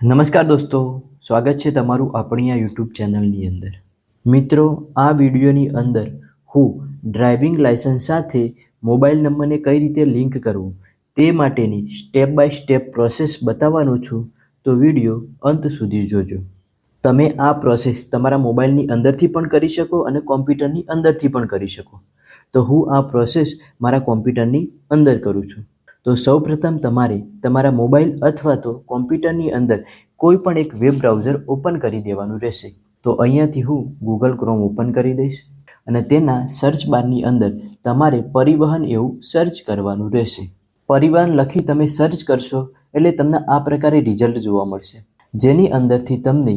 નમસ્કાર દોસ્તો, સ્વાગત છે તમારું આપણી આ યુટ્યુબ ચેનલની અંદર. મિત્રો, આ વિડીયોની અંદર હું ડ્રાઇવિંગ લાયસન્સ સાથે મોબાઈલ નંબરને કઈ રીતે લિંક કરવું તે માટેની સ્ટેપ બાય સ્ટેપ પ્રોસેસ બતાવવાનો છું, તો વિડીયો અંત સુધી જોજો. તમે આ પ્રોસેસ તમારા મોબાઈલની અંદરથી પણ કરી શકો અને કોમ્પ્યુટરની અંદરથી પણ કરી શકો. તો હું આ પ્રોસેસ મારા કોમ્પ્યુટરની અંદર કરું છું. તો સૌપ્રથમ તમારે તમારા મોબાઈલ અથવા તો કોમ્પ્યુટરની અંદર કોઈ પણ એક વેબ બ્રાઉઝર ઓપન કરી દેવાનું રહેશે. તો અહીંયાથી હું ગૂગલ ક્રોમ ઓપન કરી દઈશ અને તેના સર્ચ બારની અંદર તમારે પરિવહન એવું સર્ચ કરવાનું રહેશે. પરિવહન લખી તમે સર્ચ કરશો એટલે તમને આ પ્રકારે રિઝલ્ટ જોવા મળશે, જેની અંદરથી તમને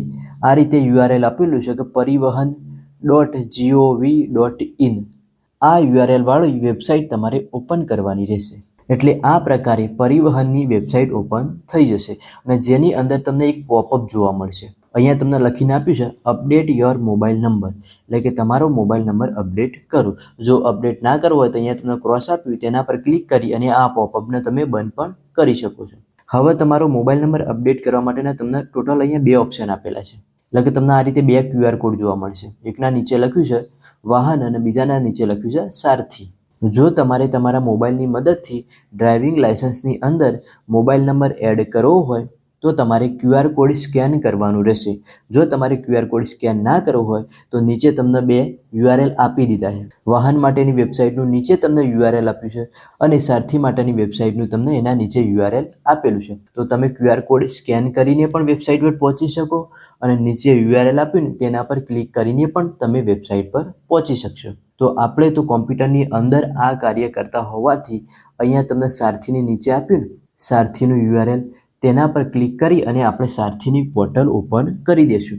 આ રીતે યુઆરએલ આપેલું છે કે પરિવહન.gov.in. આ યુઆરએલ વાળી વેબસાઇટ તમારે ઓપન કરવાની રહેશે. એટલે આ પ્રકારે પરિવહનની વેબસાઇટ ઓપન થઈ જશે અને જેની અંદર તમને એક પોપઅપ જોવા મળશે. અહીંયા તમને લખીને આપ્યું છે અપડેટ યોર મોબાઈલ નંબર, એટલે કે તમારો મોબાઈલ નંબર અપડેટ કરો. જો અપડેટ ના કરવો હોય તો અહીંયા તમને ક્રોસ આપ્યું તેના પર ક્લિક કરી અને આ પોપઅપને તમે બંધ પણ કરી શકો છો. હવે તમારો મોબાઈલ નંબર અપડેટ કરવા માટેના તમને ટોટલ અહીંયા બે ઓપ્શન આપેલા છે. એટલે કે તમને આ રીતે બે QR કોડ જોવા મળશે. એકના નીચે લખ્યું છે વાહન અને બીજાના નીચે લખ્યું છે સારથી. જો તમારે તમારા મોબાઈલની મદદથી ડ્રાઇવિંગ લાયસન્સની અંદર મોબાઈલ નંબર એડ કરવો હોય તો તમારે QR કોડ સ્કેન કરવાનું રહેશે. જો તમારે QR કોડ સ્કેન ના કરવો હોય તો નીચે તમને બે URL આપી દીધા છે. વાહન માટેની વેબસાઇટનું નીચે તમને URL આપ્યું છે અને સારથી માટેની વેબસાઇટનું તમને એના નીચે URL આપેલું છે. તો તમે QR કોડ સ્કેન કરીને પણ વેબસાઇટ પર પહોંચી શકો અને નીચે URL આપ્યું ને તેના પર ક્લિક કરીને પણ તમે વેબસાઇટ પર પહોંચી શકશો. તો આપણે તો કોમ્પ્યુટરની અંદર આ કાર્ય કરતા હોવાથી અહીંયા તમને સારથીની નીચે આપ્યું ને સારથીનું URL, તેના પર ક્લિક કરી અને આપણે સારથીની પોર્ટલ ઓપન કરી દઈશું.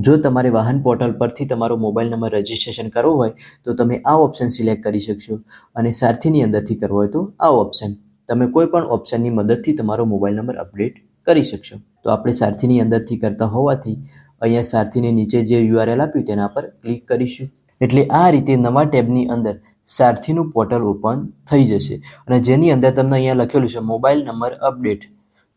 જો તમારે વાહન પોર્ટલ પરથી તમારો મોબાઈલ નંબર રજિસ્ટ્રેશન કરવો હોય તો તમે આ ઓપ્શન સિલેક્ટ કરી શકશો અને સારથીની અંદરથી કરવો હોય તો આ ઓપ્શન. તમે કોઈ પણ ઓપ્શનની મદદથી તમારો મોબાઈલ નંબર અપડેટ કરી શકશો. તો આપણે સારથીની અંદરથી કરતા હોવાથી અહીંયા સારથીની નીચે જે URL આપ્યું તેના પર ક્લિક કરીશું. એટલે આ રીતે નવા ટેબની અંદર સારથીનું પોર્ટલ ઓપન થઈ જશે અને જેની અંદર તમને અહીંયા લખેલું છે મોબાઈલ નંબર અપડેટ.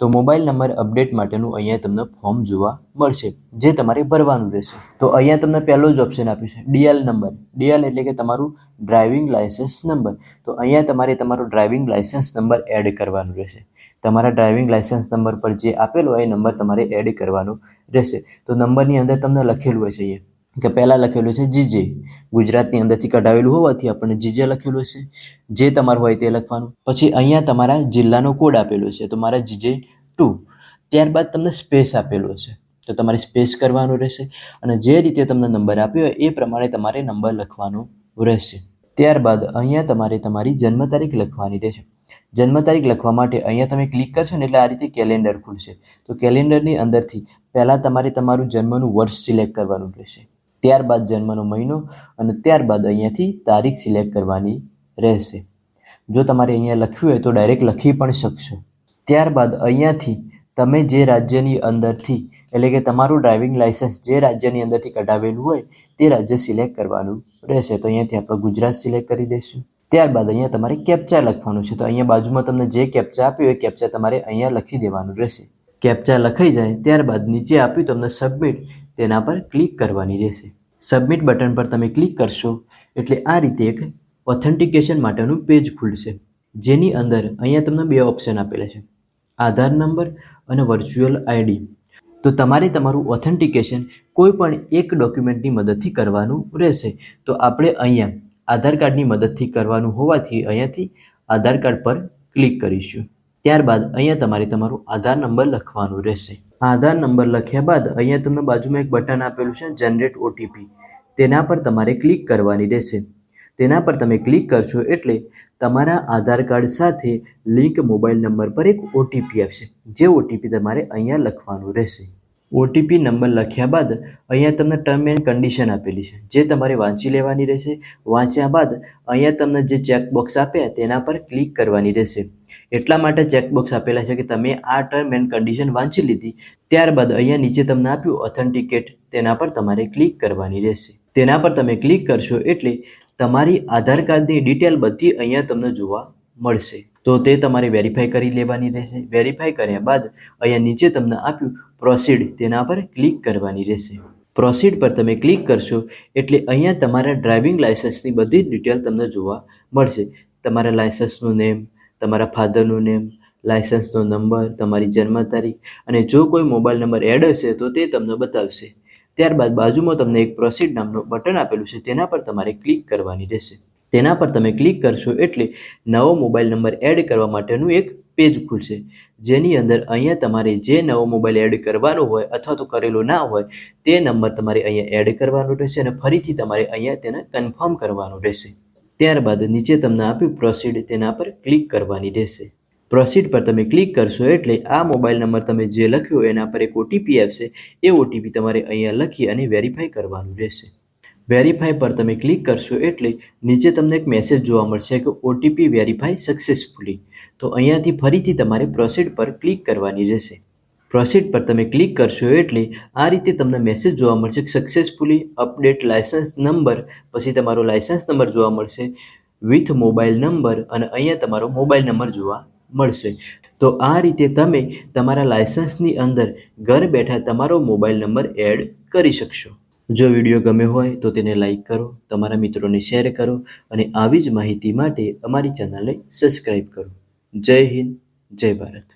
તો મોબાઈલ નંબર અપડેટ માટેનું અહીંયા તમને ફોર્મ જોવા મળશે જે તમારે ભરવાનું રહેશે. તો અહીંયા તમને પહેલો જ ઓપ્શન આપ્યું છે DL નંબર. DL એટલે કે તમારું ડ્રાઇવિંગ લાયસન્સ નંબર. તો અહીંયા તમારે તમારો ડ્રાઇવિંગ લાયસન્સ નંબર એડ કરવાનો રહેશે. તમારા ડ્રાઇવિંગ લાયસન્સ નંબર પર જે આપેલો હોય એ નંબર તમારે એડ કરવાનો રહેશે. તો નંબરની અંદર તમને લખેલું હશે અહીંયા કે પહેલાં લખેલું છે GJ, ગુજરાતની અંદરથી કઢાવેલું હોવાથી આપણને GJ લખેલું હશે. જે તમારું હોય તે લખવાનું. પછી અહીંયા તમારા જિલ્લાનો કોડ આપેલો છે તો મારા GJ2. ત્યારબાદ તમને સ્પેસ આપેલો હશે તો તમારે સ્પેસ કરવાનું રહેશે અને જે રીતે તમને નંબર આપ્યો હોય એ પ્રમાણે તમારે નંબર લખવાનો રહેશે. ત્યારબાદ અહીંયા તમારે તમારી જન્મ તારીખ લખવાની રહેશે. જન્મ તારીખ લખવા માટે અહીંયા તમે ક્લિક કરશો ને એટલે આ રીતે કેલેન્ડર ખુલશે. તો કેલેન્ડરની અંદરથી પહેલાં તમારે તમારું જન્મનું વર્ષ સિલેક્ટ કરવાનું રહેશે. ત્યારબાદ જન્મનો મહિનો અને ત્યારબાદ અહીંયાથી તારીખ સિલેક્ટ કરવાની રહેશે. જો તમારે અહીંયા લખ્યું હોય તો ડાયરેક્ટ લખી પણ શકશો. ત્યારબાદ અહીંયાથી તમે જે રાજ્યની અંદરથી એટલે કે તમારું ડ્રાઇવિંગ લાયસન્સ જે રાજ્યની અંદરથી કઢાવેલું હોય તે રાજ્ય સિલેક્ટ કરવાનું રહેશે. તો અહીંયાથી આપણે ગુજરાત સિલેક્ટ કરી દઈશું. ત્યારબાદ અહીંયા તમારે કેપ્ચા લખવાનું છે. તો અહીંયા બાજુમાં તમને જે કેપ્ચા આપ્યું એ કેપ્ચા તમારે અહીંયા લખી દેવાનું રહેશે. કેપ્ચા લખાઈ જાય ત્યારબાદ નીચે આપ્યું તમને સબમિટ, તેના પર ક્લિક કરવાની રહેશે. સબમિટ બટન પર તમે ક્લિક કરશો એટલે આ રીતે એક ઓથેન્ટિકેશન માટેનું પેજ ખુલશે, જેની અંદર અહીંયા તમને બે ઓપ્શન આપેલા છે આધાર નંબર અને વર્ચ્યુઅલ ID. તો તમારે તમારું ઓથેન્ટિકેશન કોઈ પણ એક ડોક્યુમેન્ટની મદદથી કરવાનું રહેશે. તો આપણે અહીંયા આધાર કાર્ડની મદદથી કરવાનું હોવાથી અહીંયાથી આધાર કાર્ડ પર ક્લિક કરીશું. ત્યારબાદ અહીંયા તમારે તમારો આધાર નંબર લખવાનો રહેશે. આધાર નંબર લખ્યા બાદ અહીંયા તમને બાજુમાં એક બટન આપેલું છે જનરેટ OTP. તેના પર તમારે ક્લિક કરવાની રહેશે. તેના પર તમે ક્લિક કરશો એટલે તમારા આધાર કાર્ડ સાથે લિંક મોબાઈલ નંબર પર એક OTP આવશે, જે OTP તમારે અહીંયા લખવાનું રહેશે. OTP નંબર લખ્યા બાદ અહીંયા તમને ટર્મ એન્ડ કન્ડિશન આપેલી છે જે તમારે વાંચી લેવાની રહેશે. વાંચ્યા બાદ અહીંયા તમને જે ચેકબોક્સ આપ્યા તેના પર ક્લિક કરવાની રહેશે. એટલા માટે ચેકબોક્સ આપેલા છે કે તમે આ ટર્મ એન્ડ કન્ડિશન વાંચી લીધી. ત્યારબાદ અહીંયા નીચે તમને આપ્યું ઓથેન્ટિકેટ, તેના પર તમારે ક્લિક કરવાની રહેશે. તેના પર તમે ક્લિક કરશો એટલે તમારી આધાર કાર્ડની ડિટેલ બધી અહીંયા તમને જોવા મળશે. તો તે તમારે વેરીફાઈ કરી લેવાની રહેશે. વેરીફાઈ કર્યા બાદ અહીંયા નીચે તમને આપ્યું પ્રોસીડ તેના પર ક્લિક કરવાની રહેશે. પ્રોસીડ પર તમે ક્લિક કરશો એટલે અહીંયા તમારા ડ્રાઇવિંગ લાઇસન્સની બધી જ ડિટેલ તમને જોવા મળશે. તમારા લાઇસન્સનું નેમ, તમારા ફાધરનું નેમ, લાઇસન્સનો નંબર, તમારી જન્મ તારીખ અને જો કોઈ મોબાઈલ નંબર એડ હશે તો તે તમને બતાવશે. ત્યારબાદ બાજુમાં તમને એક પ્રોસીડ નામનું બટન આપેલું છે, તેના પર તમારે ક્લિક કરવાની રહેશે. તેના પર તમે ક્લિક કરશો એટલે નવો મોબાઈલ નંબર એડ કરવા માટેનું એક પેજ ખુલશે, જેની અંદર અહીંયા તમારે જે નવો મોબાઈલ એડ કરવાનો હોય અથવા તો કરેલો ના હોય તે નંબર તમારે અહીંયા એડ કરવાનો રહેશે અને ફરીથી તમારે અહીંયા તેને કન્ફર્મ કરવાનું રહેશે. ત્યારબાદ નીચે તમને આપ્યું પ્રોસીડ, તેના પર ક્લિક કરવાની રહેશે. પ્રોસીડ પર તમે ક્લિક કરશો એટલે આ મોબાઈલ નંબર તમે જે લખ્યો એના પર એક ઓટીપી આવશે. એ ઓટીપી તમારે અહીંયા લખી અને વેરીફાઈ કરવાનું રહેશે. વેરીફાઈ પર તમે ક્લિક કરશો એટલે નીચે તમને એક મેસેજ જોવા મળશે કે ઓટીપી વેરીફાઈ સક્સેસફુલી. તો અહીંયાથી ફરીથી તમારે પ્રોસીડ પર ક્લિક કરવાની રહેશે. પ્રોસીડ પર તમે ક્લિક કરશો એટલે આ રીતે તમને મેસેજ જોવા મળશે કે સક્સેસફુલી અપડેટ લાઇસન્સ નંબર, પછી તમારો લાઇસન્સ નંબર જોવા મળશે વિથ મોબાઈલ નંબર અને અહીંયા તમારો મોબાઈલ નંબર જોવા મળશે. તો આ રીતે તમે તમારા લાઇસન્સની અંદર ઘર બેઠા તમારો મોબાઈલ નંબર એડ કરી શકશો. જો વિડીયો ગમ્યો હોય તો તેને લાઈક કરો, તમારા મિત્રોને શેર કરો અને આવી જ માહિતી માટે અમારી ચેનલને સબસ્ક્રાઈબ કરો. જય હિન્દ, જય ભારત.